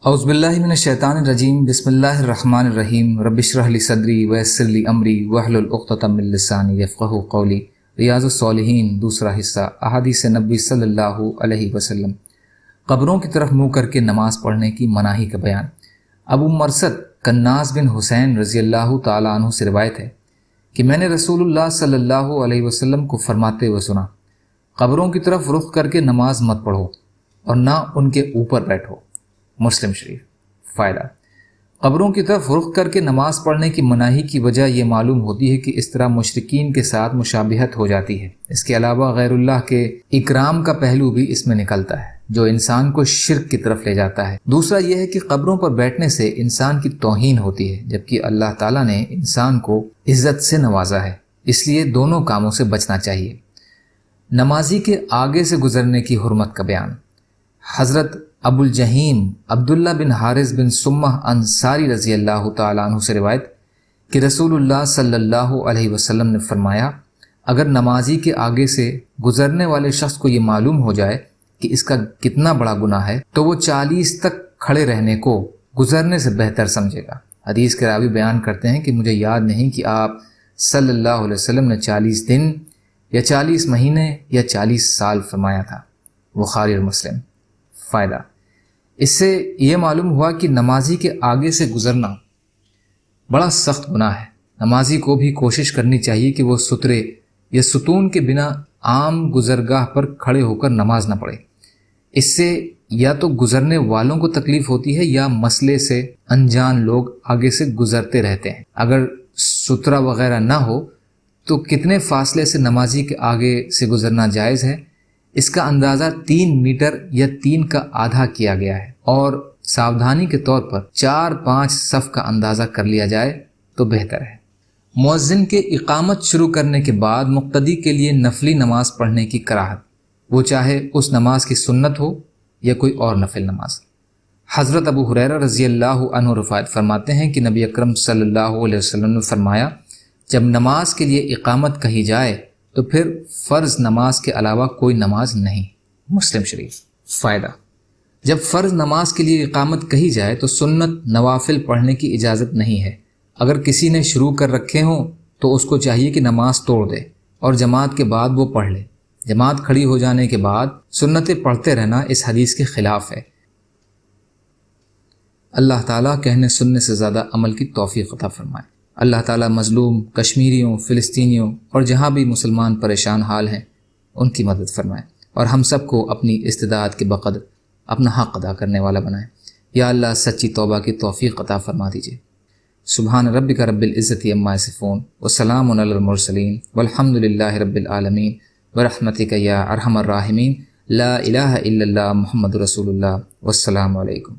اعوذ باللہ من الشیطان الرجیم بسم اللہ الرحمن الرحیم رب اشرح لی صدری ویسر لی امری واحلل عقدۃ من لسانی یفقہوا قولی۔ ریاض الصالحین دوسرا حصہ، احادیث نبی صلی اللہ علیہ وسلم۔ قبروں کی طرف منہ کر کے نماز پڑھنے کی مناہی کا بیان۔ ابو مرثد کناز بن حسین رضی اللہ تعالیٰ عنہ سے روایت ہے کہ میں نے رسول اللہ صلی اللہ علیہ وسلم کو فرماتے ہوئے سنا، قبروں کی طرف رخ کر کے نماز مت پڑھو اور نہ ان کے اوپر بیٹھو۔ مسلم شریف۔ فائدہ: قبروں کی طرف رخ کر کے نماز پڑھنے کی مناہی کی وجہ یہ معلوم ہوتی ہے کہ اس طرح مشرکین کے ساتھ مشابہت ہو جاتی ہے۔ اس کے علاوہ غیر اللہ کے اکرام کا پہلو بھی اس میں نکلتا ہے جو انسان کو شرک کی طرف لے جاتا ہے۔ دوسرا یہ ہے کہ قبروں پر بیٹھنے سے انسان کی توہین ہوتی ہے، جبکہ اللہ تعالیٰ نے انسان کو عزت سے نوازا ہے، اس لیے دونوں کاموں سے بچنا چاہیے۔ نمازی کے آگے سے گزرنے کی حرمت کا بیان۔ حضرت ابو الجحیم عبداللہ بن حارث بن سمہ انصاری رضی اللہ تعالیٰ عنہ سے روایت کہ رسول اللہ صلی اللہ علیہ وسلم نے فرمایا، اگر نمازی کے آگے سے گزرنے والے شخص کو یہ معلوم ہو جائے کہ اس کا کتنا بڑا گناہ ہے تو وہ 40 تک کھڑے رہنے کو گزرنے سے بہتر سمجھے گا۔ حدیث کے راوی بیان کرتے ہیں کہ مجھے یاد نہیں کہ آپ صلی اللہ علیہ وسلم نے 40 دن یا 40 مہینے یا 40 سال فرمایا تھا۔ بخاری اور مسلم۔ فائدہ: اس سے یہ معلوم ہوا کہ نمازی کے آگے سے گزرنا بڑا سخت گناہ ہے۔ نمازی کو بھی کوشش کرنی چاہیے کہ وہ سترے یا ستون کے بنا عام گزرگاہ پر کھڑے ہو کر نماز نہ پڑھے۔ اس سے یا تو گزرنے والوں کو تکلیف ہوتی ہے یا مسئلے سے انجان لوگ آگے سے گزرتے رہتے ہیں۔ اگر سترا وغیرہ نہ ہو تو کتنے فاصلے سے نمازی کے آگے سے گزرنا جائز ہے؟ اس کا اندازہ 3 میٹر یا 3 کا آدھا کیا گیا ہے، اور ساودھانی کے طور پر 4-5 صف کا اندازہ کر لیا جائے تو بہتر ہے۔ مؤذن کے اقامت شروع کرنے کے بعد مقتدی کے لیے نفلی نماز پڑھنے کی کراہت، وہ چاہے اس نماز کی سنت ہو یا کوئی اور نفل نماز۔ حضرت ابو ہریرہ رضی اللہ عنہ روایت فرماتے ہیں کہ نبی اکرم صلی اللہ علیہ وسلم نے فرمایا، جب نماز کے لیے اقامت کہی جائے تو پھر فرض نماز کے علاوہ کوئی نماز نہیں۔ مسلم شریف۔ فائدہ: جب فرض نماز کے لیے اقامت کہی جائے تو سنت نوافل پڑھنے کی اجازت نہیں ہے۔ اگر کسی نے شروع کر رکھے ہوں تو اس کو چاہیے کہ نماز توڑ دے اور جماعت کے بعد وہ پڑھ لے۔ جماعت کھڑی ہو جانے کے بعد سنتیں پڑھتے رہنا اس حدیث کے خلاف ہے۔ اللہ تعالیٰ کہنے سننے سے زیادہ عمل کی توفیق عطا فرمائے۔ اللہ تعالیٰ مظلوم کشمیریوں، فلسطینیوں اور جہاں بھی مسلمان پریشان حال ہیں ان کی مدد فرمائے، اور ہم سب کو اپنی استطاعت کے بقدر اپنا حق ادا کرنے والا بنائے۔ یا اللہ سچی توبہ کی توفیق عطا فرما دیجیے۔ سبحان ربک رب العزت عما یصفون وسلام علی المرسلین والحمد للہ رب العالمین برحمتک یا ارحم الراحمین لا الہ الا اللہ محمد رسول اللہ والسلام علیکم۔